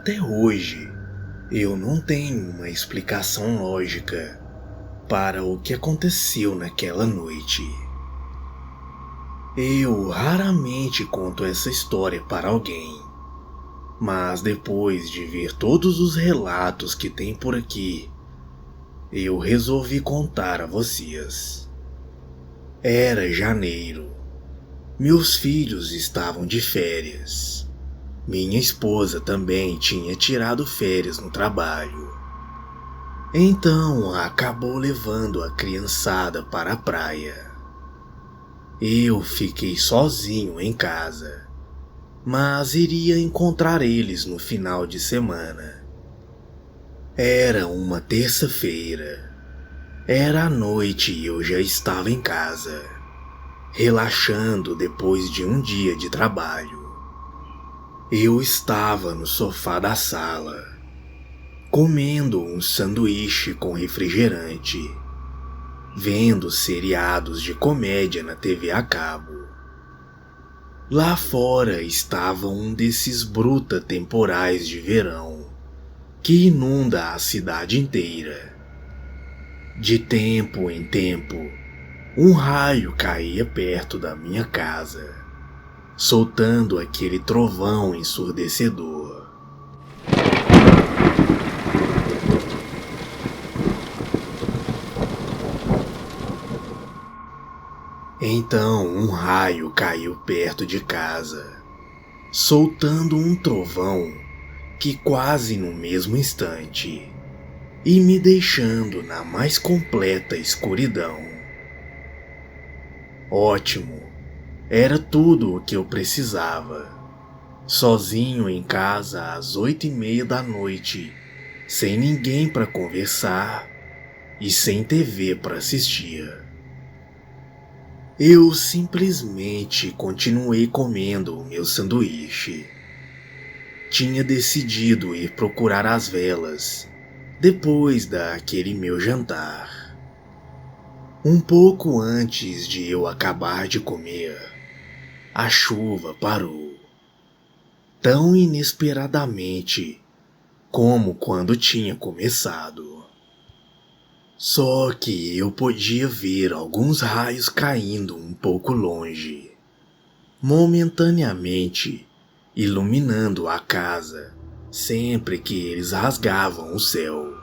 até hoje eu não tenho uma explicação lógica para o que aconteceu naquela noite. Eu raramente conto essa história para alguém, mas depois de ver todos os relatos que tem por aqui, eu resolvi contar a vocês. Era janeiro. Meus filhos estavam de férias. Minha esposa também tinha tirado férias no trabalho. Então acabou levando a criançada para a praia. Eu fiquei sozinho em casa, mas iria encontrar eles no final de semana. Era uma terça-feira. Era à noite e eu já estava em casa, relaxando depois de um dia de trabalho. Eu estava no sofá da sala, comendo um sanduíche com refrigerante, vendo seriados de comédia na TV a cabo. Lá fora estava um desses bruta temporais de verão que inunda a cidade inteira. De tempo em tempo, um raio caía perto da minha casa, soltando aquele trovão ensurdecedor. Então um raio caiu perto de casa, soltando um trovão que quase no mesmo instante, e me deixando na mais completa escuridão. Ótimo, era tudo o que eu precisava. Sozinho em casa às 8:30 da noite, sem ninguém para conversar e sem TV para assistir. Eu simplesmente continuei comendo o meu sanduíche. Tinha decidido ir procurar as velas depois daquele meu jantar. Um pouco antes de eu acabar de comer, a chuva parou. Tão inesperadamente como quando tinha começado. Só que eu podia ver alguns raios caindo um pouco longe, momentaneamente iluminando a casa sempre que eles rasgavam o céu.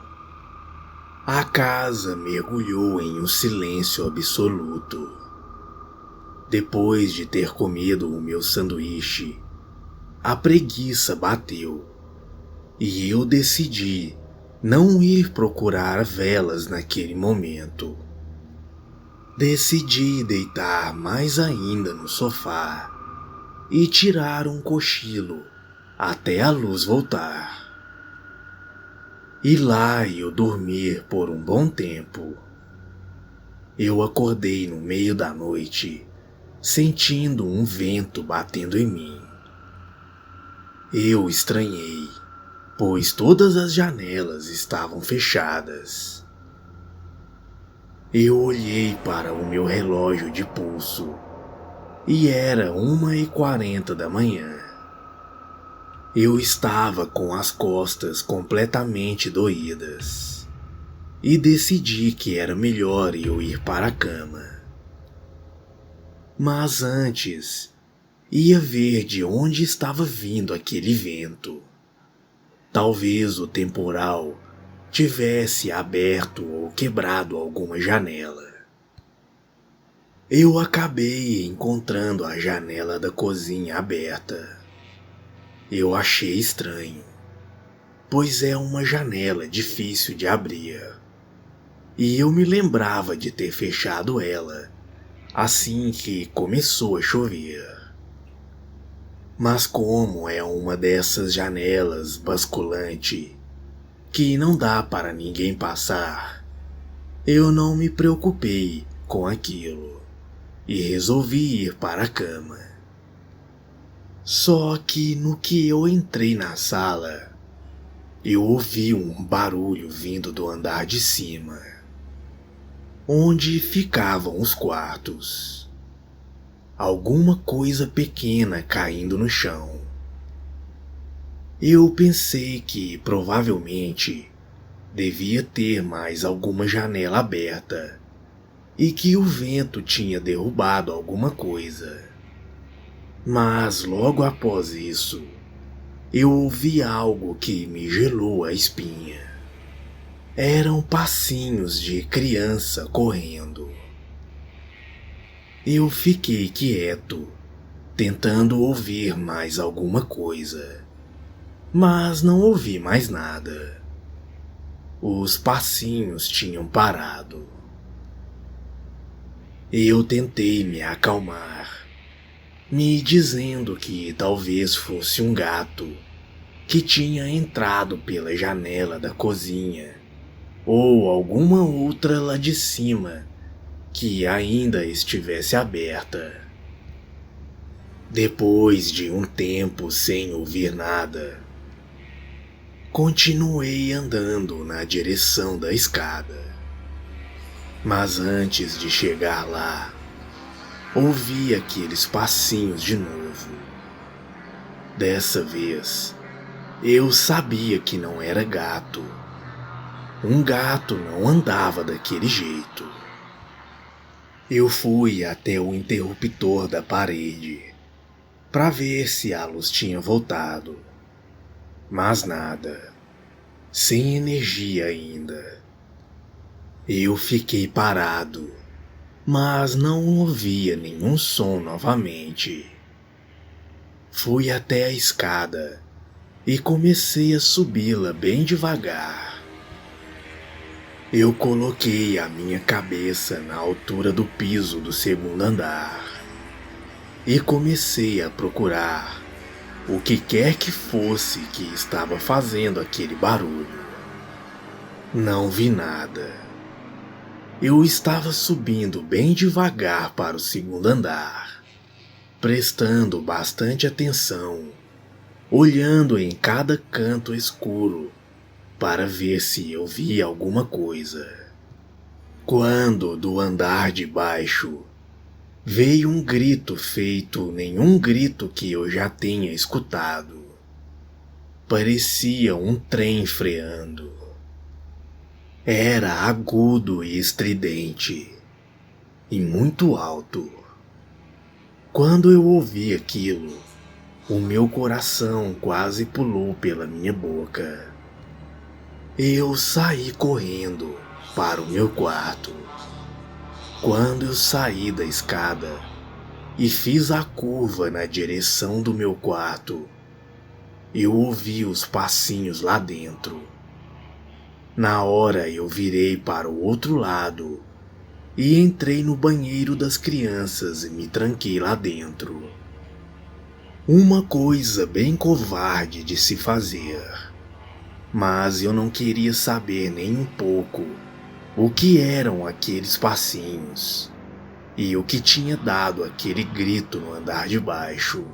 A casa mergulhou em um silêncio absoluto. Depois de ter comido o meu sanduíche, a preguiça bateu e eu decidi não ir procurar velas naquele momento. Decidi deitar mais ainda no sofá e tirar um cochilo até a luz voltar. E lá eu dormir por um bom tempo. Eu acordei no meio da noite, sentindo um vento batendo em mim. Eu estranhei, pois todas as janelas estavam fechadas. Eu olhei para o meu relógio de pulso e era 1:40 da manhã. Eu estava com as costas completamente doídas e decidi que era melhor eu ir para a cama. Mas antes, ia ver de onde estava vindo aquele vento. Talvez o temporal tivesse aberto ou quebrado alguma janela. Eu acabei encontrando a janela da cozinha aberta. Eu achei estranho, pois é uma janela difícil de abrir. E eu me lembrava de ter fechado ela assim que começou a chover. Mas como é uma dessas janelas basculante que não dá para ninguém passar, eu não me preocupei com aquilo e resolvi ir para a cama. Só que no que eu entrei na sala, eu ouvi um barulho vindo do andar de cima, onde ficavam os quartos. Alguma coisa pequena caindo no chão. Eu pensei que provavelmente devia ter mais alguma janela aberta e que o vento tinha derrubado alguma coisa. Mas logo após isso, eu ouvi algo que me gelou a espinha. Eram passinhos de criança correndo. Eu fiquei quieto, tentando ouvir mais alguma coisa, mas não ouvi mais nada. Os passinhos tinham parado. Eu tentei me acalmar, me dizendo que talvez fosse um gato que tinha entrado pela janela da cozinha ou alguma outra lá de cima que ainda estivesse aberta. Depois de um tempo sem ouvir nada, continuei andando na direção da escada. Mas antes de chegar lá, ouvi aqueles passinhos de novo. Dessa vez, eu sabia que não era gato. Um gato não andava daquele jeito. Eu fui até o interruptor da parede para ver se a luz tinha voltado. Mas nada. Sem energia ainda. Eu fiquei parado, mas não ouvia nenhum som novamente. Fui até a escada e comecei a subi-la bem devagar. Eu coloquei a minha cabeça na altura do piso do segundo andar e comecei a procurar o que quer que fosse que estava fazendo aquele barulho. Não vi nada. Eu estava subindo bem devagar para o segundo andar, prestando bastante atenção, olhando em cada canto escuro para ver se eu via alguma coisa. Quando do andar de baixo veio um grito feito nenhum grito que eu já tenha escutado. Parecia um trem freando. Era agudo e estridente, e muito alto. Quando eu ouvi aquilo, o meu coração quase pulou pela minha boca. Eu saí correndo para o meu quarto. Quando eu saí da escada e fiz a curva na direção do meu quarto, eu ouvi os passinhos lá dentro. Na hora eu virei para o outro lado e entrei no banheiro das crianças e me tranquei lá dentro. Uma coisa bem covarde de se fazer, mas eu não queria saber nem um pouco o que eram aqueles passinhos e o que tinha dado aquele grito no andar de baixo.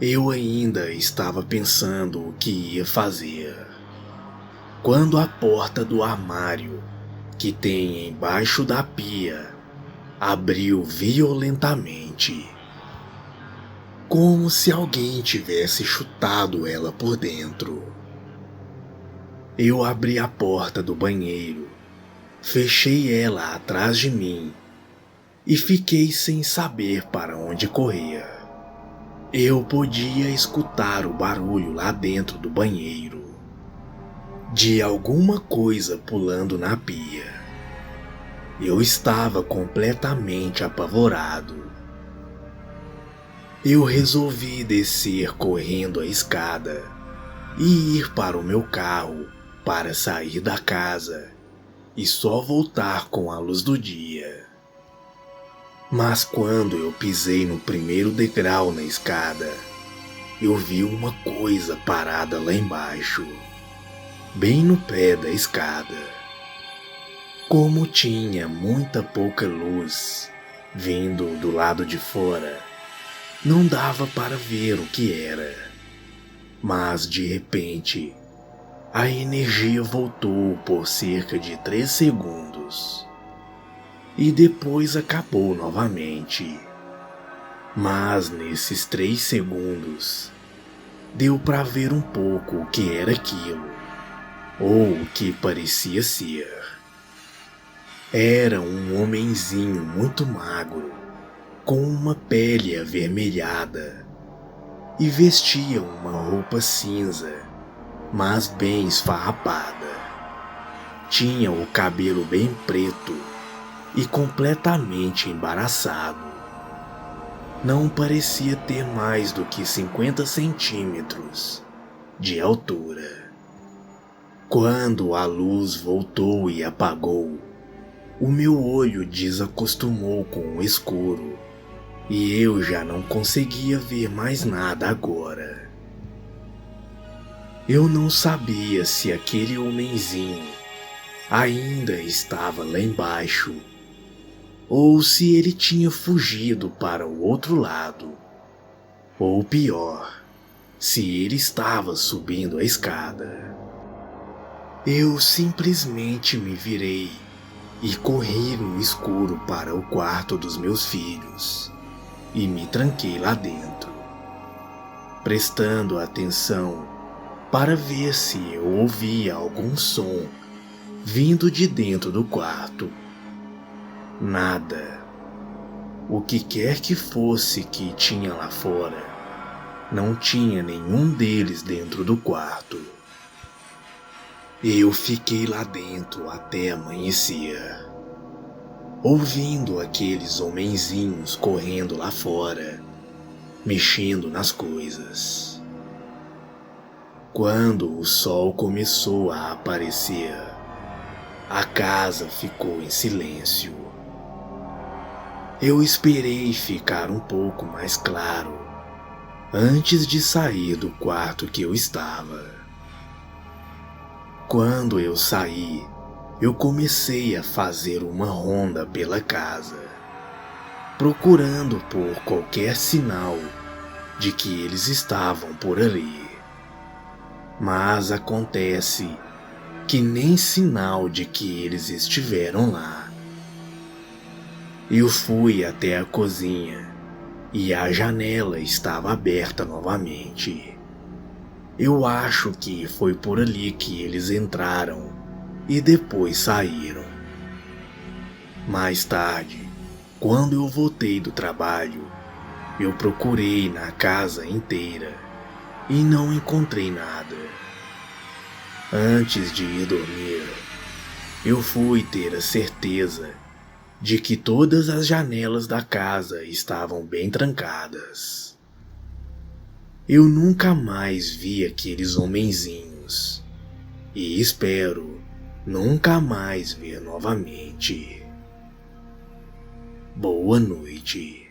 Eu ainda estava pensando o que ia fazer, quando a porta do armário, que tem embaixo da pia, abriu violentamente, como se alguém tivesse chutado ela por dentro. Eu abri a porta do banheiro, fechei ela atrás de mim e fiquei sem saber para onde correr. Eu podia escutar o barulho lá dentro do banheiro, de alguma coisa pulando na pia. Eu estava completamente apavorado. Eu resolvi descer correndo a escada e ir para o meu carro para sair da casa e só voltar com a luz do dia. Mas quando eu pisei no primeiro degrau na escada, eu vi uma coisa parada lá embaixo, bem no pé da escada. Como tinha muita pouca luz vindo do lado de fora, não dava para ver o que era. Mas de repente, a energia voltou por cerca de 3 segundos. E depois acabou novamente. Mas nesses 3 segundos, deu para ver um pouco o que era aquilo, ou o que parecia ser. Era um homenzinho muito magro, com uma pele avermelhada, e vestia uma roupa cinza, mas bem esfarrapada. Tinha o cabelo bem preto e completamente embaraçado. Não parecia ter mais do que 50 centímetros de altura. Quando a luz voltou e apagou, o meu olho desacostumou com o escuro e eu já não conseguia ver mais nada agora. Eu não sabia se aquele homenzinho ainda estava lá embaixo ou se ele tinha fugido para o outro lado, ou pior, se ele estava subindo a escada. Eu simplesmente me virei e corri no escuro para o quarto dos meus filhos e me tranquei lá dentro, prestando atenção para ver se eu ouvia algum som vindo de dentro do quarto. Nada. O que quer que fosse que tinha lá fora, não tinha nenhum deles dentro do quarto. Eu fiquei lá dentro até amanhecer, ouvindo aqueles homenzinhos correndo lá fora, mexendo nas coisas. Quando o sol começou a aparecer, a casa ficou em silêncio. Eu esperei ficar um pouco mais claro antes de sair do quarto que eu estava. Quando eu saí, eu comecei a fazer uma ronda pela casa, procurando por qualquer sinal de que eles estavam por ali. Mas acontece que nem sinal de que eles estiveram lá. Eu fui até a cozinha e a janela estava aberta novamente. Eu acho que foi por ali que eles entraram e depois saíram. Mais tarde, quando eu voltei do trabalho, eu procurei na casa inteira e não encontrei nada. Antes de ir dormir, eu fui ter a certeza de que todas as janelas da casa estavam bem trancadas. Eu nunca mais vi aqueles homenzinhos e espero nunca mais ver novamente. Boa noite.